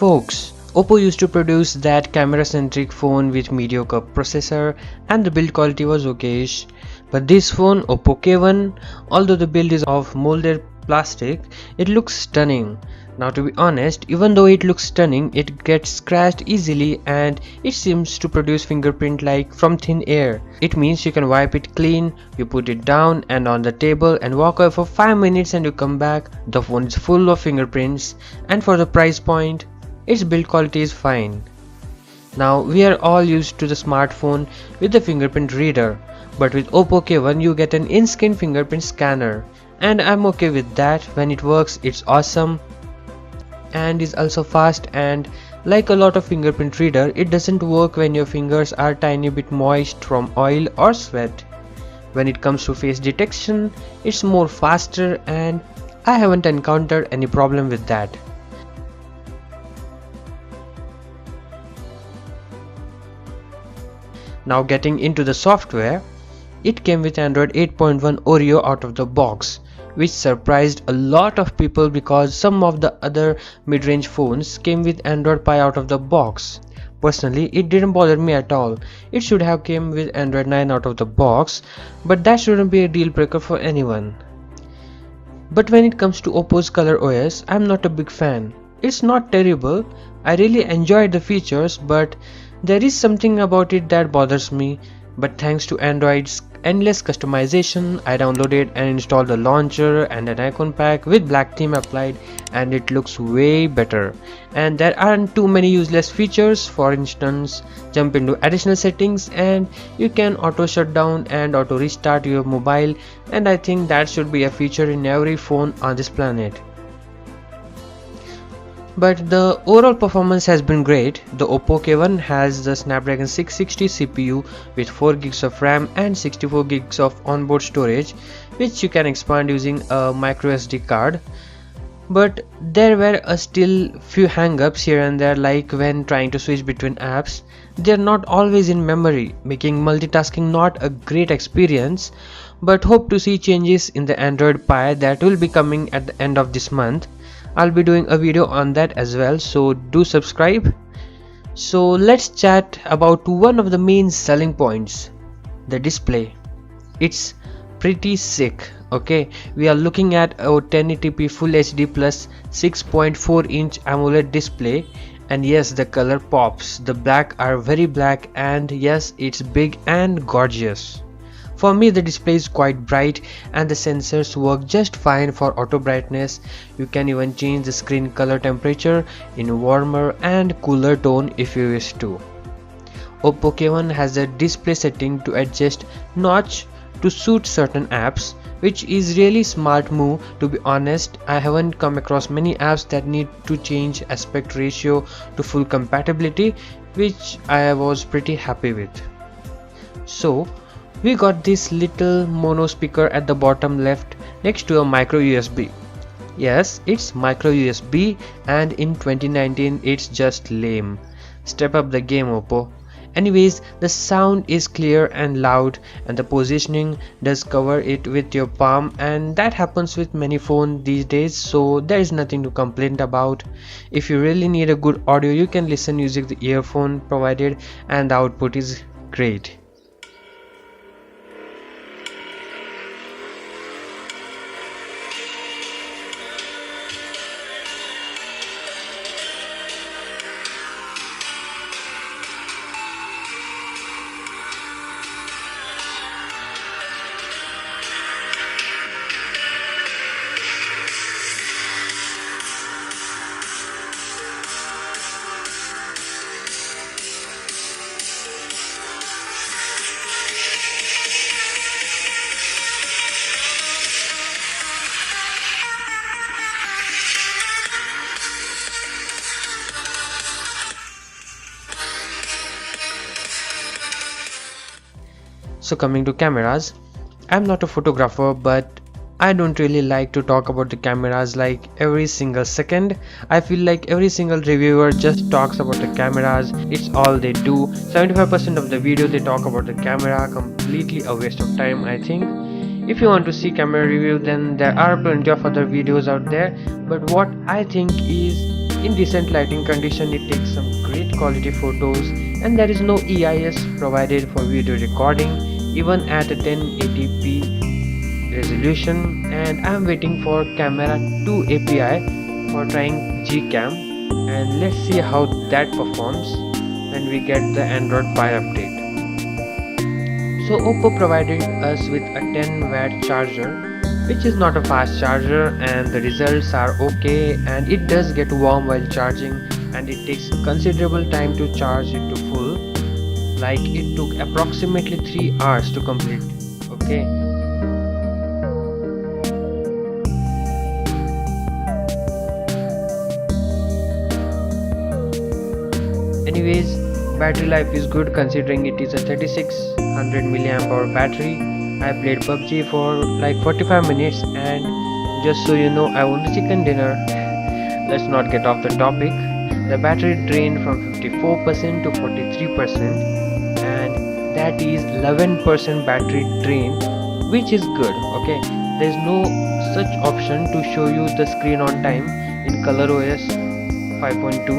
Folks, Oppo used to produce that camera-centric phone with mediocre processor and the build quality was okayish. But this phone, Oppo K1, although the build is of molded plastic, it looks stunning. Now to be honest, even though it looks stunning, it gets scratched easily and it seems to produce fingerprint like from thin air. It means you can wipe it clean, you put it down and on the table and walk away for 5 minutes and you come back, the phone is full of fingerprints, and for the price point, its build quality is fine. Now we are all used to the smartphone with the fingerprint reader, but with Oppo K1 you get an in-skin fingerprint scanner, and I'm okay with that. When it works, it's awesome and is also fast, and like a lot of fingerprint reader, it doesn't work when your fingers are tiny bit moist from oil or sweat. When it comes to face detection, it's more faster and I haven't encountered any problem with that. Now getting into the software, it came with Android 8.1 Oreo out of the box, which surprised a lot of people because some of the other mid-range phones came with Android Pie out of the box. Personally, it didn't bother me at all. It should have came with Android 9 out of the box, but that shouldn't be a deal breaker for anyone. But when it comes to Oppo's Color OS, I'm not a big fan. It's not terrible, I really enjoyed the features, but there is something about it that bothers me. But thanks to Android's endless customization, I downloaded and installed the launcher and an icon pack with black theme applied, and it looks way better. And there aren't too many useless features. For instance, jump into additional settings and you can auto shut down and auto restart your mobile, and I think that should be a feature in every phone on this planet. But the overall performance has been great. The Oppo K1 has the Snapdragon 660 CPU with 4GB of RAM and 64GB of onboard storage, which you can expand using a microSD card. But there were still few hang-ups here and there, like when trying to switch between apps. They are not always in memory, making multitasking not a great experience, but hope to see changes in the Android Pie that will be coming at the end of this month. I'll be doing a video on that as well, so do subscribe. So let's chat about one of the main selling points, the display. It's pretty sick. Okay, we are looking at a 1080p Full HD plus 6.4-inch AMOLED display, and yes, the color pops. The black are very black, and yes, it's big and gorgeous. For me, the display is quite bright and the sensors work just fine for auto brightness. You can even change the screen color temperature in warmer and cooler tone if you wish to. Oppo K1 has a display setting to adjust notch to suit certain apps, which is really smart move. To be honest, I haven't come across many apps that need to change aspect ratio to full compatibility, which I was pretty happy with. So we got this little mono speaker at the bottom left next to a micro USB. Yes, it's micro USB, and in 2019 it's just lame. Step up the game, Oppo. Anyways, the sound is clear and loud, and the positioning does cover it with your palm, and that happens with many phones these days, so there is nothing to complain about. If you really need a good audio, you can listen using the earphone provided, and the output is great. So coming to cameras, I'm not a photographer, but I don't really like to talk about the cameras like every single second. I feel like every single reviewer just talks about the cameras. It's all they do. 75% of the video they talk about the camera, completely a waste of time, I think. If you want to see camera review, then there are plenty of other videos out there, but what I think is In decent lighting condition, it takes some great quality photos, and there is no EIS provided for video recording even at a 1080p resolution. And I am waiting for camera 2 API for trying Gcam, and let's see how that performs when we get the Android Pie update. So Oppo provided us with a 10-watt charger, which is not a fast charger, and the results are okay, and it does get warm while charging, and it takes considerable time to charge it to full. Like it took approximately 3 hours to complete. Okay. Anyways, battery life is good considering it is a 3600 mAh battery. I played PUBG for like 45 minutes, and just so you know, I won the chicken dinner. Let's not get off the topic. The battery drained from 54% to 43%, and that is 11% battery drain, which is good. Okay, there is no such option to show you the screen on time in ColorOS 5.2,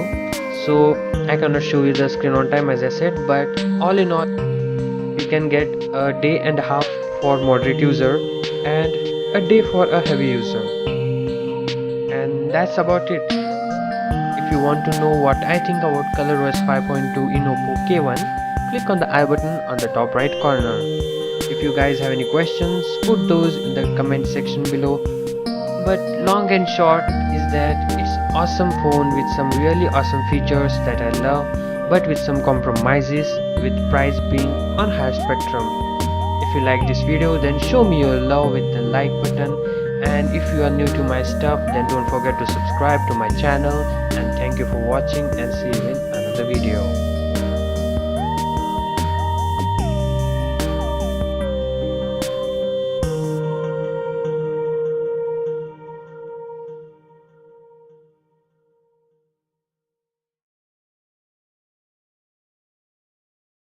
so I cannot show you the screen on time as I said, but all in all, you can get a day and a half for moderate user and a day for a heavy user, and that's about it. If you want to know what I think about ColorOS 5.2 in Oppo K1, click on the I button on the top right corner. If you guys have any questions, put those in the comment section below. But long and short is that it's awesome phone with some really awesome features that I love, but with some compromises, with price being on higher spectrum. If you like this video, then show me your love with the like button, and if you are new to my stuff, then don't forget to subscribe to my channel, and thank you for watching, and see you in another video.